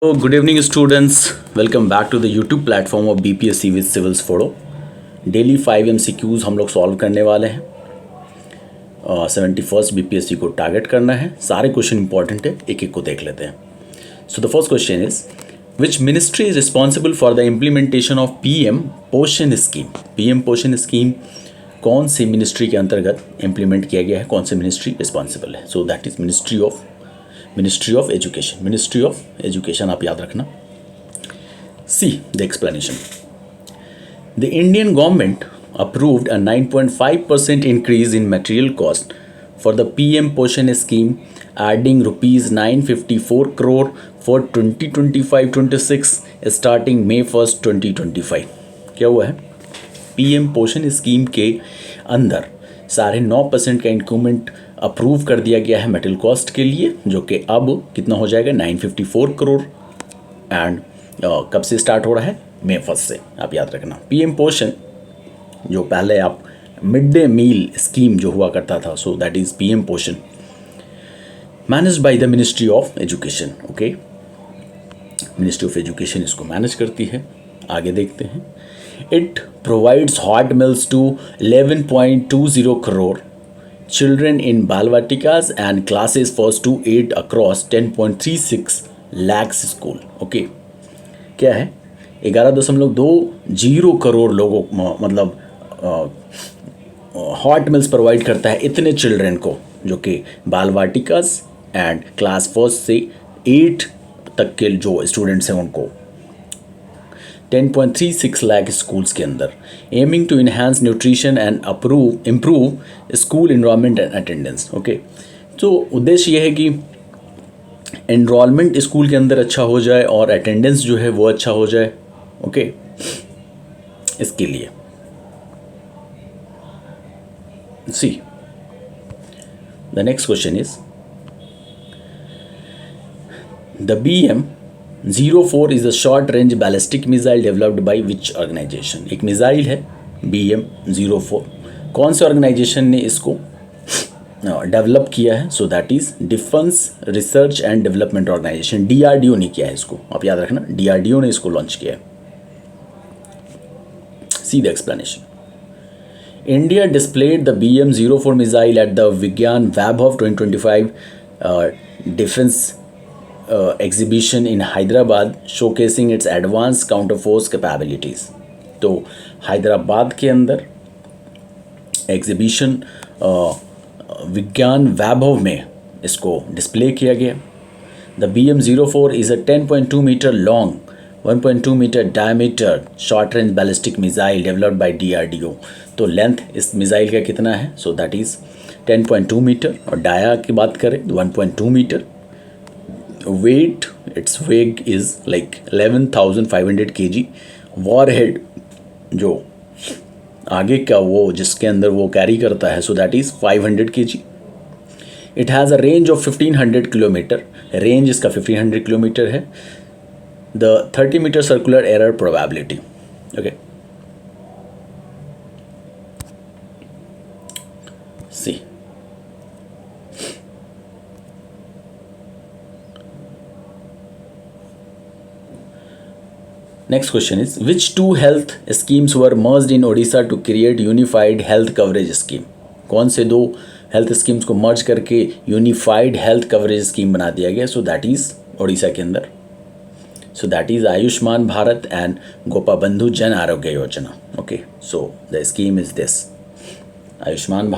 So, good evening, students. Welcome back to the YouTube platform of BPSC with Civils Photo. Daily 5 MCQs हम लोग solve करने वाले हैं। 71st BPSC को target करना है। सारे क्वेश्चन इंपॉर्टेंट है, एक एक को देख लेते हैं। So the first question is which ministry is responsible for the implementation of PM पोषण स्कीम। PM पोषण स्कीम कौन सी मिनिस्ट्री के अंतर्गत इम्प्लीमेंट किया गया है, कौन सी मिनिस्ट्री रिस्पॉन्सिबल है? So that is ministry of education. Ministry of education आप याद रखना। See the explanation. The Indian government approved a 9.5% increase in material cost for the PM Poshan scheme, adding rupees 954 crore for 2025-26 starting May 1st 2025। क्या हुआ है? PM पोषण scheme के अंदर 9.5% का इंक्रीमेंट अप्रूव कर दिया गया है मेटल कॉस्ट के लिए, जो कि अब कितना हो जाएगा? 954 करोड़। एंड कब से स्टार्ट हो रहा है? May 1st से। आप याद रखना। PM पोषण जो पहले आप मिड डे मील स्कीम जो हुआ करता था, so that is PM Poshan, managed by the ministry of education. Okay, ministry of education इसको मैनेज करती है। आगे देखते हैं। It provides hot meals to 11.20 crore children in Balvatikas and classes 1st to 8 across 10.36 lakhs school। Okay, क्या है? 11.20 करोड़ लोगों, मतलब हॉट मिल्स प्रोवाइड करता है इतने चिल्ड्रन को, जो कि बाल वाटिकास एंड क्लास 1 से 8 तक के जो स्टूडेंट्स हैं उनको 10.36 लाख स्कूल्स के अंदर, aiming to enhance nutrition and improve school enrolment and attendance. Okay, तो उद्देश्य यह है कि एनरोलमेंट स्कूल के अंदर अच्छा हो जाए और अटेंडेंस जो है वो अच्छा हो जाए। ओके, इसके लिए see the next question is the BM-04 is a short range ballistic missile developed by which organization. एक मिसाइल है BM-04, कौन से ऑर्गेनाइजेशन ने इसको डेवलप किया है? So that is defence research and development organization. DRDO ने किया है इसको, आप याद रखना। DRDO ने इसको लॉन्च किया है। See the explanation. India displayed the BM-04 missile at the विज्ञान वैभव 2025 defence exhibition in Hyderabad, showcasing it's advance counter force capabilities. तो हैदराबाद के अंदर एग्जीबिशन विज्ञान वैभव में इसको डिस्प्ले किया गया। The BM-04 is a 10.2 metre long, 1.2 metre diameter short range ballistic missile developed by DRDO। तो लेंथ इस मिसाइल का कितना है? सो दैट इज़ 10.2 मीटर, और डाया की बात करें 1.2 metre. Weight, its weight is like 11,500 kg। Warhead जो आगे का वो जिसके अंदर वो कैरी करता है, so that is 500 kg। It has a range of 1500 kilometre, range इसका 1500 किलोमीटर है। The 30 metre circular error probability. Okay, see next question is which two health schemes were merged in Odisha to create unified health coverage scheme। कौन से दो health schemes को मर्ज करके unified health coverage scheme बना दिया गया? सो that is Odisha के अंदर। So that is Ayushman Bharat and Gopabandhu Jan Arogya Yojana. Okay, so the scheme is this Ayushman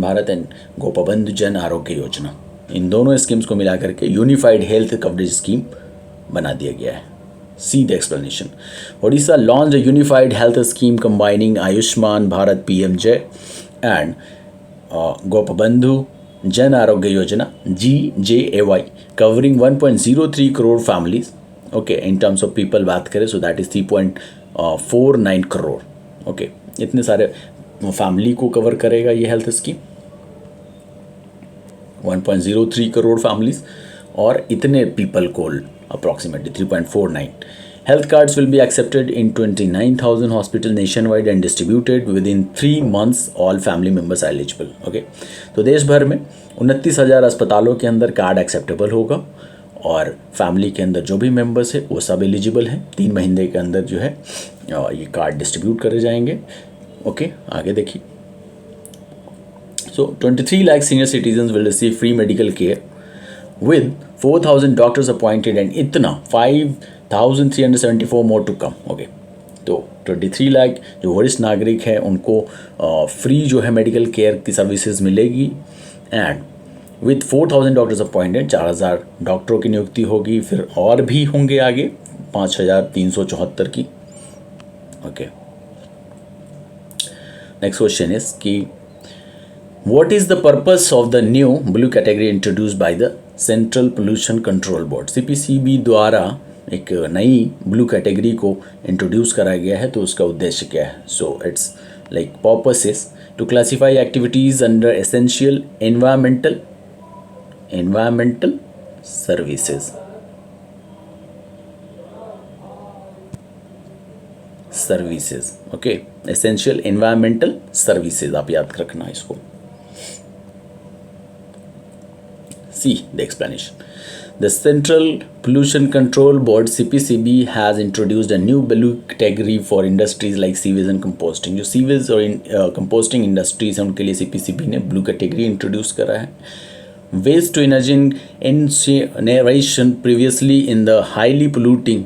Bharat and Gopabandhu Jan Arogya योजना। इन दोनों स्कीम्स को मिला करके यूनिफाइड हेल्थ कवरेज स्कीम बना दिया गया है। See the explanation. Odisha launched a unified health scheme combining Ayushman Bharat PMJ and Gopabandhu Jan Arogya Yojana GJAY, covering 1.03 crore families. Okay, in terms of people बात करें, so that is 3.49 crore. Okay, इतने सारे family को cover करेगा ये health scheme, 1.03 crore families और इतने people को approximately 3.49। Health cards will be accepted in 29,000 hospitals nationwide and distributed within 3 months, all family members eligible। Okay, तो देश भर में 29,000 अस्पतालों के अंदर कार्ड एक्सेप्टेबल होगा और फैमिली के अंदर जो भी मेंबर्स है वो सब एलिजिबल हैं। 3 महीने के अंदर जो है ये कार्ड डिस्ट्रीब्यूट करे जाएंगे। ओके, आगे देखिए। सो 23 lakh senior citizen will receive free medical care with 4,000 doctors appointed and इतना 5,374 मोर टू कम। ओके, तो 23 लाख जो वरिष्ठ नागरिक हैं उनको फ्री जो है मेडिकल केयर की सर्विसेज मिलेगी एंड विथ 4,000 डॉक्टर्स अपॉइंटेड 4,000 डॉक्टरों की नियुक्ति होगी, फिर और भी होंगे आगे 5,374 की। ओके, नेक्स्ट क्वेश्चन इज कि what is the purpose of the new blue category introduced by the central pollution control board. CPCB द्वारा एक नई ब्लू कैटेगरी को इंट्रोड्यूस करा गया है, तो उसका उद्देश्य क्या है? So it's like purpose is to classify activities under essential environmental services. Okay, essential environmental services, आप याद रखना इसको। See the explanation. The Central Pollution Control Board (CPCB) has introduced a new blue category for industries like sewage and composting. जो sewage और composting industries हैं उनके लिए CPCB ने ब्लू कैटेगरी इंट्रोड्यूस करा है। Waste to energy incineration previously in the highly polluting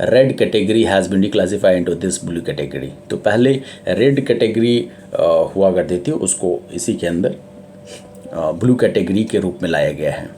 red category has been declassified into this blue category. तो पहले रेड कैटेगरी हुआ करती थी, उसको इसी के अंदर ब्लू कैटेगरी के रूप में लाया गया है।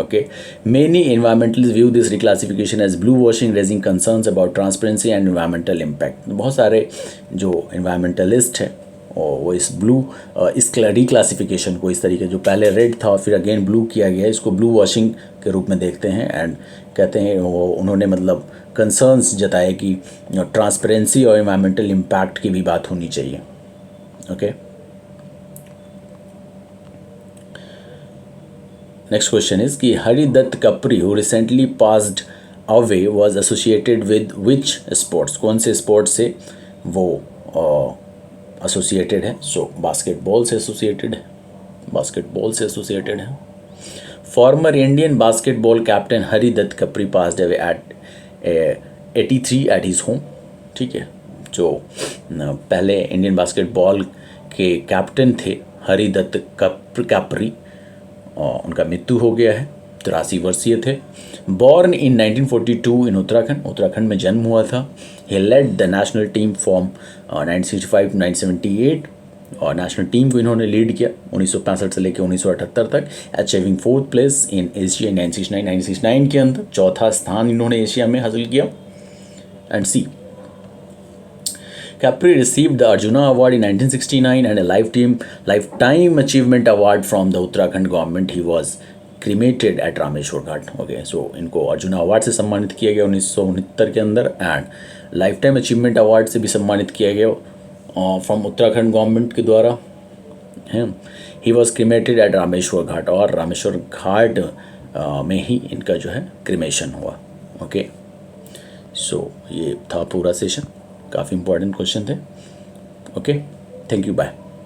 Okay, many environmentalist view this reclassification as blue washing, raising concerns about transparency and environmental impact. बहुत सारे जो एनवायरमेंटलिस्ट हैं और वो इस रिक्लासिफिकेशन को, इस तरीके जो पहले रेड था फिर अगेन ब्लू किया गया, इसको ब्लू वॉशिंग के रूप में देखते हैं एंड कहते हैं उन्होंने मतलब कंसर्न्स जताए कि ट्रांसपेरेंसी और एनवायरमेंटल इम्पैक्ट की भी बात होनी चाहिए। ओके, नेक्स्ट क्वेश्चन इज कि Haridutt Kapri who recently passed away was associated with which sports. कौन से स्पोर्ट्स से वो एसोसिएटेड है? सो बास्केटबॉल से एसोसिएटेड है। Former Indian basketball captain Haridutt Kapri passed away at 83 at his home. ठीक है, जो पहले इंडियन बास्केटबॉल के कैप्टन थे हरिदत्त कपरी, उनका मृत्यु हो गया है। 83 वर्षीय थे। बॉर्न इन 1942 इन उत्तराखंड में जन्म हुआ था। He led the national team from 1965 to 1978 और नेशनल टीम को इन्होंने लीड किया 1965 से लेकर 1978 तक, achieving 4th place in Asia 1969 के अंदर 4था स्थान इन्होंने एशिया में हासिल किया। And see Capri received the Arjuna Award in 1969 and a lifetime achievement award from the Uttarakhand government. He was cremated at Rameshwar Ghat. Okay, so इनको arjuna award से सम्मानित किया गया 1969 के अंदर and life time achievement award से भी सम्मानित किया गया फ्रॉम उत्तराखंड गवर्नमेंट के द्वारा है। He was cremated at Rameshwar Ghat और रामेश्वर घाट में ही इनका जो है क्रिमेशन हुआ। ओके, सो ये था पूरा सेशन, काफ़ी इंपॉर्टेंट क्वेश्चन थे। Okay, thank you, bye.